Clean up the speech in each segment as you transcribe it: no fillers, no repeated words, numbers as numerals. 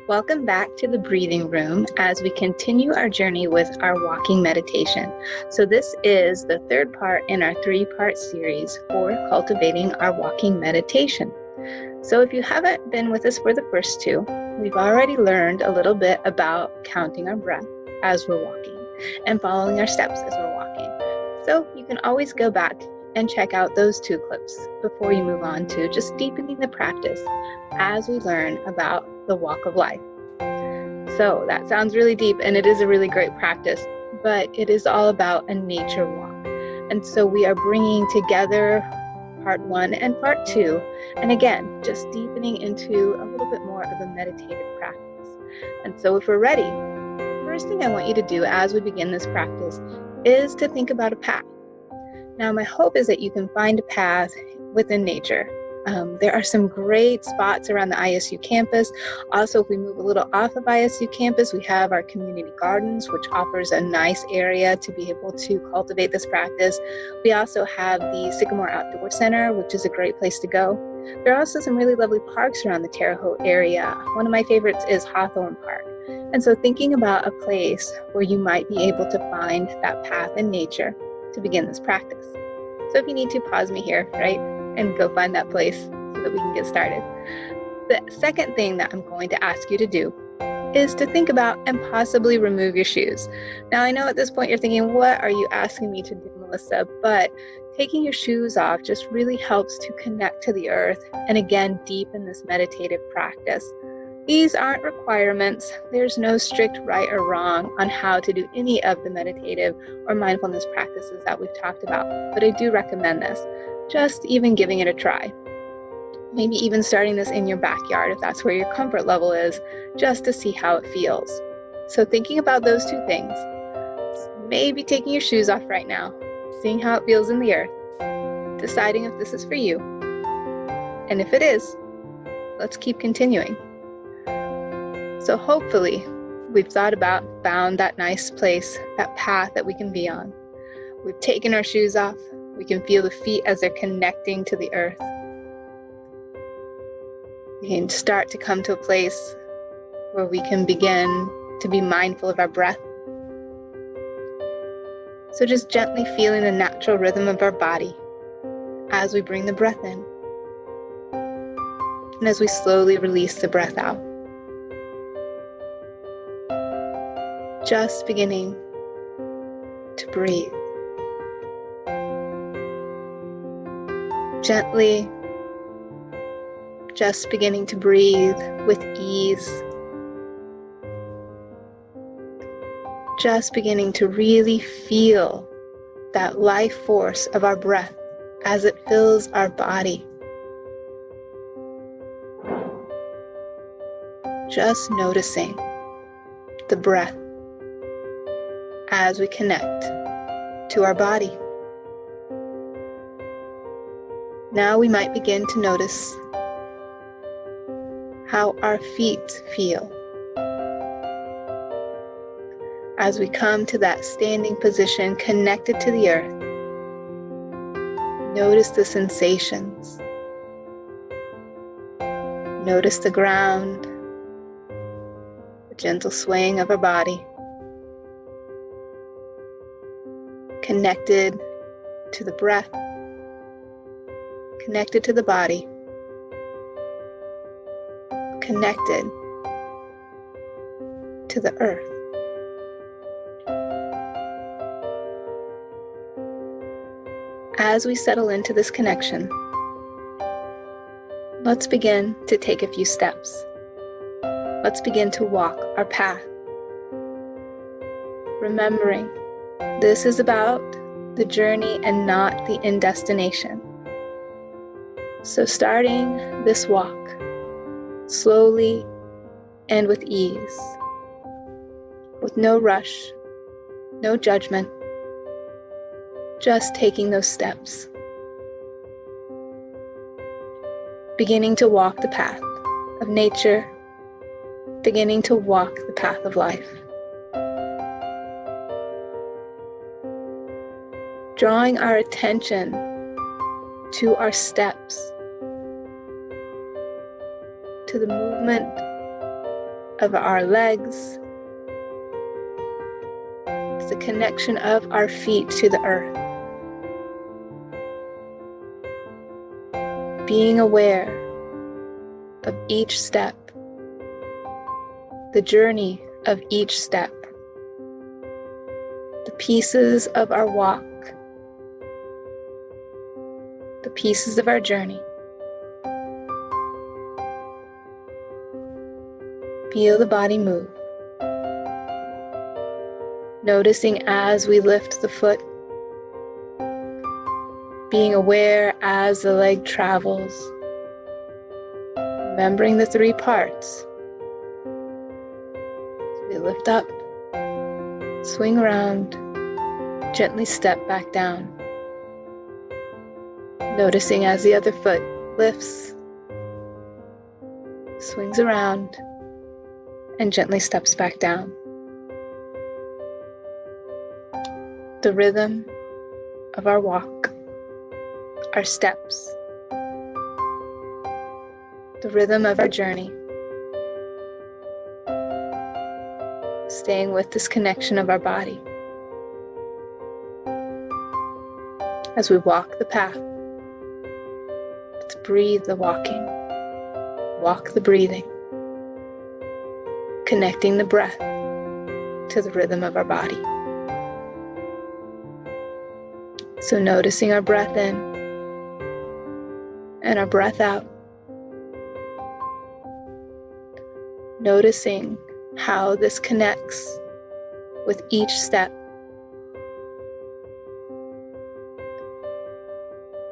Welcome back to the breathing room as we continue our journey with our walking meditation. So this is the third part in our 3-part series for cultivating our walking meditation. So if you haven't been with us for the first 2, we've already learned a little bit about counting our breath as we're walking and following our steps as we're walking. So you can always go back and check out those 2 clips before you move on to just deepening the practice as we learn about the walk of life. So that sounds really deep, and it is a really great practice, but it is all about a nature walk. And so we are bringing together part 1 and part 2, and again, just deepening into a little bit more of a meditative practice. And so if we're ready, the first thing I want you to do as we begin this practice is to think about a path. Now, my hope is that you can find a path within nature. There are some great spots around the ISU campus. Also, if we move a little off of ISU campus, we have our community gardens, which offers a nice area to be able to cultivate this practice. We also have the Sycamore Outdoor Center, which is a great place to go. There are also some really lovely parks around the Terre Haute area. One of my favorites is Hawthorne Park. And so thinking about a place where you might be able to find that path in nature to begin this practice. So if you need to, pause me here, right? And go find that place so that we can get started. The second thing that I'm going to ask you to do is to think about and possibly remove your shoes. Now, I know at this point you're thinking, what are you asking me to do, Melissa? But taking your shoes off just really helps to connect to the earth and again, deepen this meditative practice. These aren't requirements. There's no strict right or wrong on how to do any of the meditative or mindfulness practices that we've talked about, but I do recommend this. Just even giving it a try. Maybe even starting this in your backyard if that's where your comfort level is, just to see how it feels. So thinking about those 2 things, maybe taking your shoes off right now, seeing how it feels in the earth, deciding if this is for you. And if it is, let's keep continuing. So hopefully we've found that nice place, that path that we can be on. We've taken our shoes off. We can feel the feet as they're connecting to the earth. We can start to come to a place where we can begin to be mindful of our breath. So just gently feeling the natural rhythm of our body as we bring the breath in and as we slowly release the breath out. Just beginning to breathe. Gently, just beginning to breathe with ease. Just beginning to really feel that life force of our breath as it fills our body. Just noticing the breath as we connect to our body. Now we might begin to notice how our feet feel as we come to that standing position connected to the earth. Notice the sensations. Notice the ground, the gentle swaying of our body, connected to the breath, connected to the body, connected to the earth. As we settle into this connection, let's begin to take a few steps. Let's begin to walk our path. Remembering, this is about the journey and not the end destination. So starting this walk slowly and with ease, with no rush, no judgment, just taking those steps. Beginning to walk the path of nature, beginning to walk the path of life. Drawing our attention to our steps, to the movement of our legs, to the connection of our feet to the earth. Being aware of each step, the journey of each step, the pieces of our walk, the pieces of our journey. Feel the body move. Noticing as we lift the foot, being aware as the leg travels, remembering the three parts. So we lift up, swing around, gently step back down. Noticing as the other foot lifts, swings around, and gently steps back down. The rhythm of our walk, our steps, the rhythm of our journey, staying with this connection of our body. As we walk the path, let's breathe the walking, walk the breathing, connecting the breath to the rhythm of our body. So noticing our breath in and our breath out. Noticing how this connects with each step.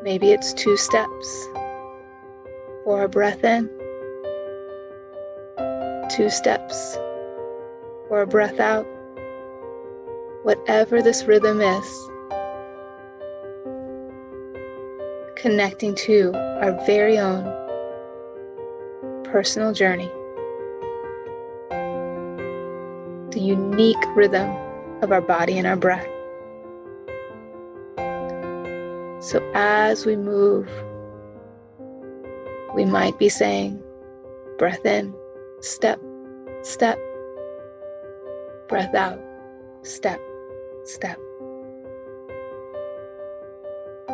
Maybe it's 2 steps for our breath in, 2 steps for our breath out. Whatever this rhythm is, connecting to our very own personal journey, the unique rhythm of our body and our breath. So as we move, we might be saying, breath in, step, step, breath out, step, step.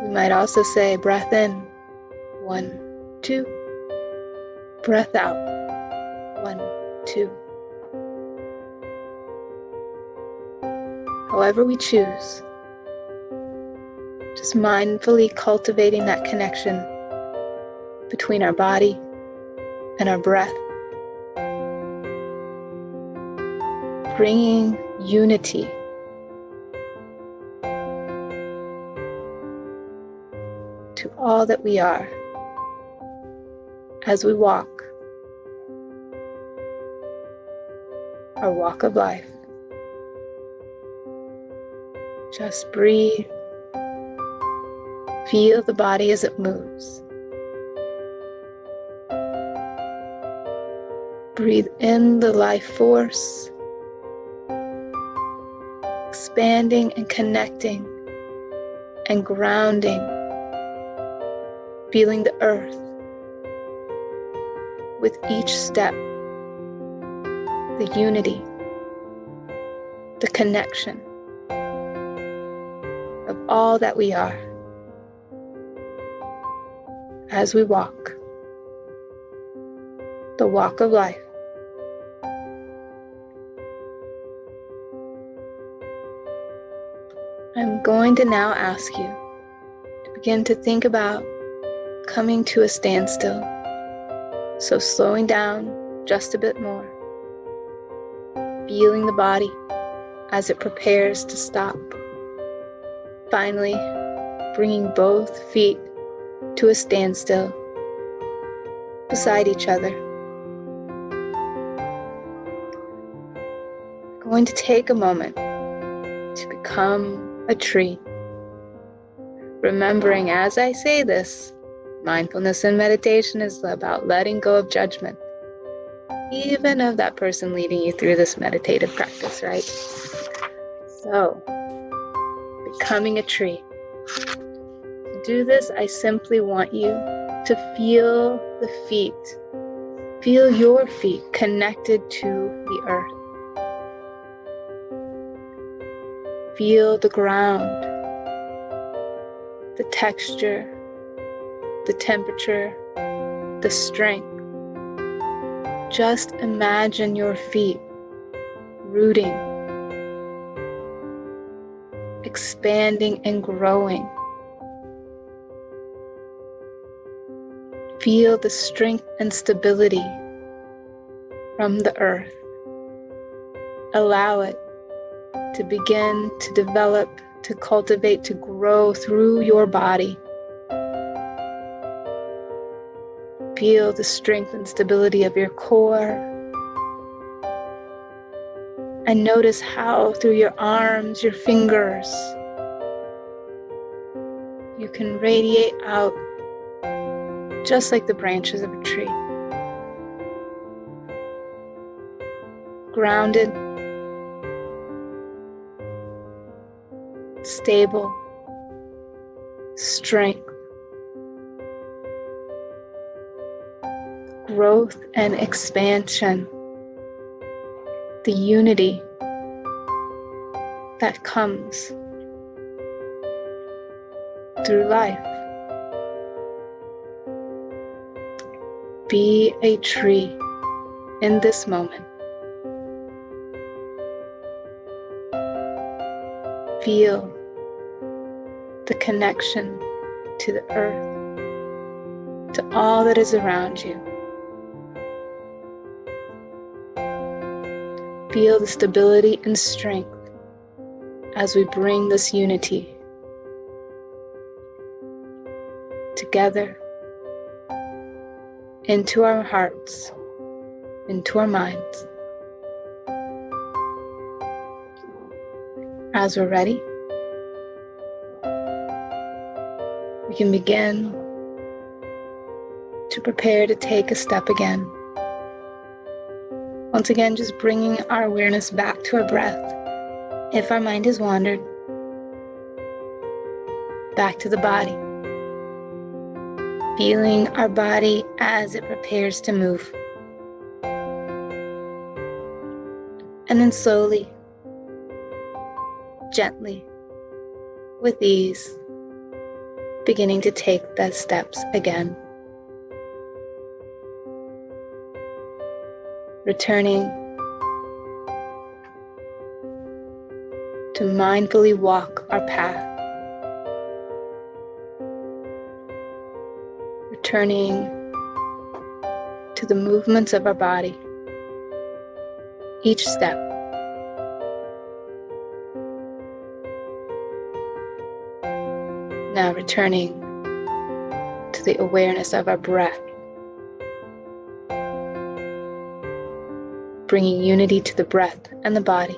We might also say, breath in, 1, 2, breath out, 1, 2. However we choose, just mindfully cultivating that connection between our body and our breath, bringing unity to all that we are as we walk our walk of life. Just breathe. Feel the body as it moves. Breathe in the life force, expanding and connecting and grounding, feeling the earth with each step, the unity, the connection of all that we are as we walk the walk of life. I'm going to now ask you to begin to think about coming to a standstill. So slowing down just a bit more, feeling the body as it prepares to stop. Finally, bringing both feet to a standstill beside each other. I'm going to take a moment to become a tree. Remembering as I say this, mindfulness and meditation is about letting go of judgment, even of that person leading you through this meditative practice, right? So, becoming a tree. To do this, I simply want you to feel the feet Feel your feet connected to the earth. Feel the ground, the texture, the temperature, the strength. Just imagine your feet rooting, expanding and growing. Feel the strength and stability from the earth. Allow it to begin to develop, to cultivate, to grow through your body. Feel the strength and stability of your core. And notice how through your arms, your fingers, you can radiate out just like the branches of a tree. Grounded, stable, strength, growth and expansion, the unity that comes through life. Be a tree in this moment. Feel the connection to the earth, to all that is around you. Feel the stability and strength as we bring this unity together into our hearts, into our minds. As we're ready, we can begin to prepare to take a step again. Once again, just bringing our awareness back to our breath. If our mind has wandered, back to the body. Feeling our body as it prepares to move. And then slowly, gently, with ease, beginning to take the steps again. Returning to mindfully walk our path. Returning to the movements of our body, each step. Now returning to the awareness of our breath, bringing unity to the breath and the body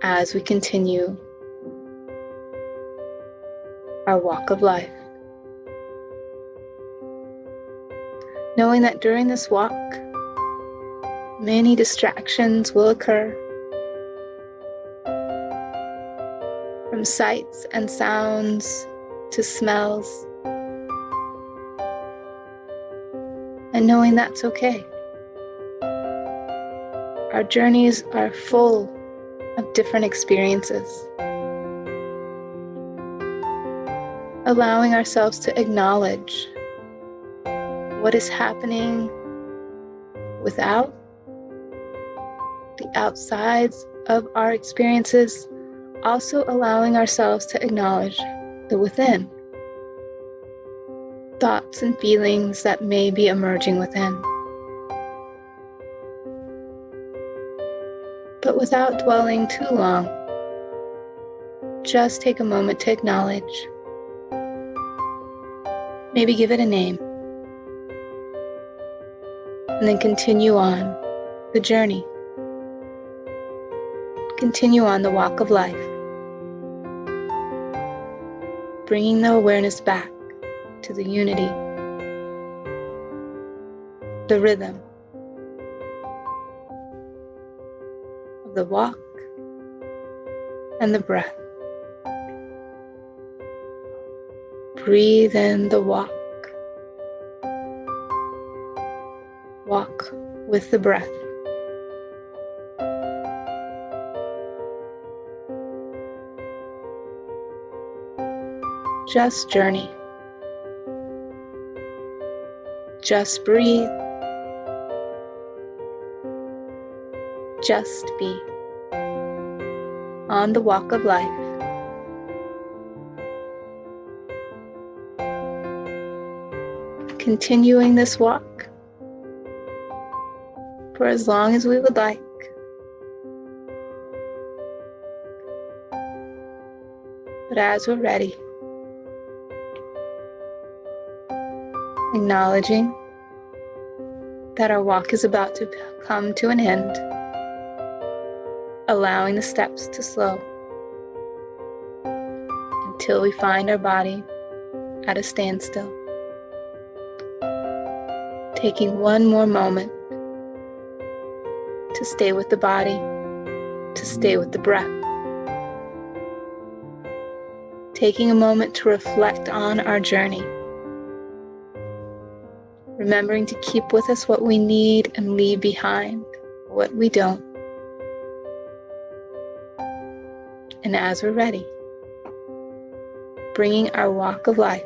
as we continue our walk of life. Knowing that during this walk, many distractions will occur, from sights and sounds to smells, and knowing that's okay. Our journeys are full of different experiences. Allowing ourselves to acknowledge what is happening without, the outsides of our experiences, also allowing ourselves to acknowledge the within, thoughts and feelings that may be emerging within. But without dwelling too long, just take a moment to acknowledge. Maybe give it a name. And then continue on the journey. Continue on the walk of life. Bringing the awareness back to the unity, the rhythm of the walk and the breath. Breathe in the walk. Walk with the breath. Just journey. Just breathe. Just be on the walk of life. Continuing this walk for as long as we would like. But as we're ready, acknowledging that our walk is about to come to an end, allowing the steps to slow until we find our body at a standstill. Taking one more moment to stay with the body, to stay with the breath. Taking a moment to reflect on our journey. Remembering to keep with us what we need and leave behind what we don't. And as we're ready, bringing our walk of life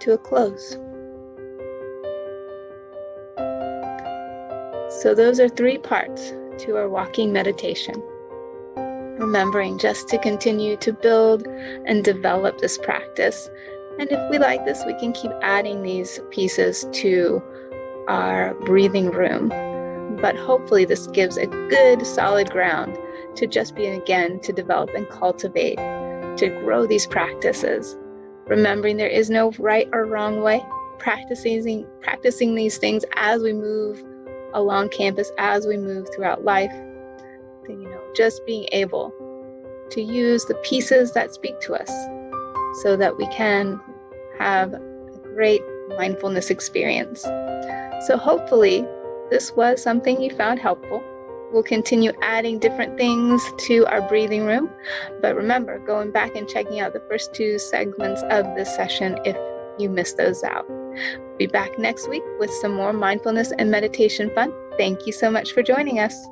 to a close. So those are 3 parts to our walking meditation. Remembering just to continue to build and develop this practice. And if we like this, we can keep adding these pieces to our breathing room. But hopefully this gives a good solid ground to just begin again to develop and cultivate, to grow these practices. Remembering there is no right or wrong way. Practicing these things as we move along campus, as we move throughout life. Just being able to use the pieces that speak to us so that we can have a great mindfulness experience. So hopefully this was something you found helpful. We'll continue adding different things to our breathing room, but remember, going back and checking out the first 2 segments of this session if you missed those out. Be back next week with some more mindfulness and meditation fun. Thank you so much for joining us.